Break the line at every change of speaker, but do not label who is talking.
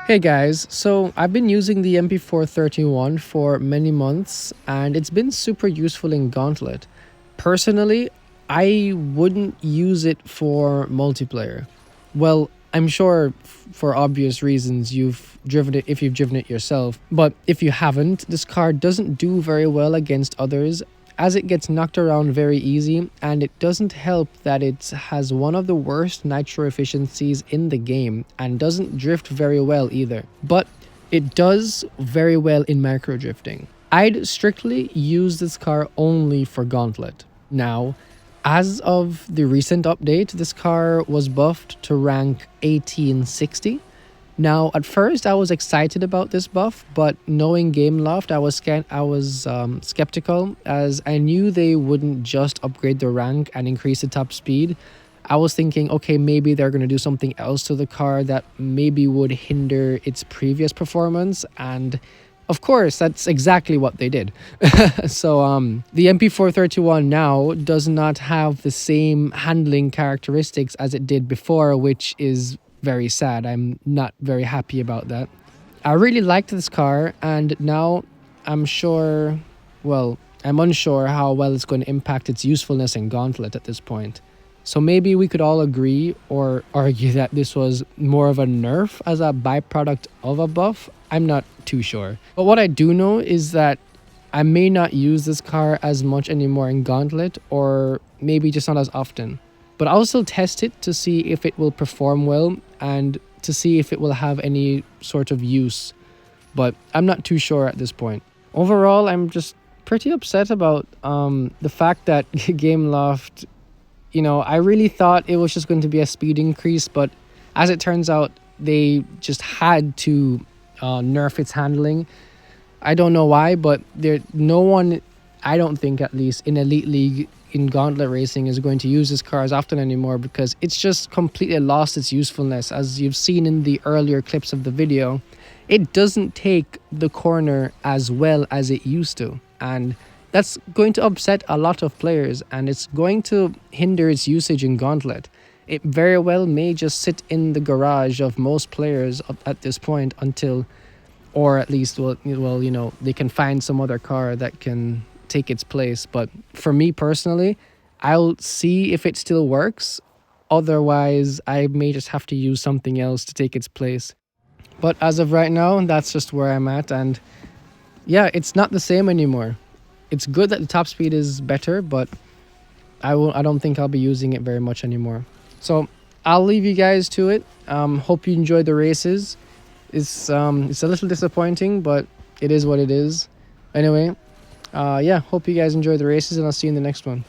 Hey guys, so I've been using the Mp4-31 for many months and it's been super useful in Gauntlet. Personally, I wouldn't use it for multiplayer. Well, I'm sure for obvious reasons you've driven it if you've driven it yourself, but if you haven't, this car doesn't do very well against others as it gets knocked around very easy, and it doesn't help that it has one of the worst nitro efficiencies in the game and doesn't drift very well either. But it does very well in micro drifting. I'd strictly use this car only for Gauntlet. Now, as of the recent update, this car was buffed to rank 1860. Now, at first, I was excited about this buff, but knowing Gameloft, I was skeptical as I knew they wouldn't just upgrade the rank and increase the top speed. I was thinking, okay, maybe they're going to do something else to the car that maybe would hinder its previous performance, and of course, that's exactly what they did. So the Mp4-31 now does not have the same handling characteristics as it did before, which is very sad. I'm not very happy about that. I really liked this car, and now I'm unsure how well it's going to impact its usefulness in Gauntlet at this point. So maybe we could all agree or argue that this was more of a nerf as a byproduct of a buff. I'm not too sure. But what I do know is that I may not use this car as much anymore in Gauntlet, or maybe just not as often. But I'll still test it to see if it will perform well and to see if it will have any sort of use. But I'm not too sure at this point. Overall, I'm just pretty upset about the fact that Gameloft, I really thought it was just going to be a speed increase, but as it turns out, they just had to nerf its handling. I don't know why, but no one, I don't think at least, in Elite League in Gauntlet racing is going to use this car as often anymore because it's just completely lost its usefulness. As you've seen in the earlier clips of the video, it doesn't take the corner as well as it used to, and that's going to upset a lot of players and it's going to hinder its usage in Gauntlet. It very well may just sit in the garage of most players at this point until, or at least, they can find some other car that can take its place. But for me personally, I'll see if it still works. Otherwise, I may just have to use something else to take its place. But as of right now, that's just where I'm at. And yeah, it's not the same anymore. It's good that the top speed is better, but I don't think I'll be using it very much anymore. So I'll leave you guys to it. Hope you enjoyed the races. It's a little disappointing, but it is what it is. Anyway, hope you guys enjoy the races, and I'll see you in the next one.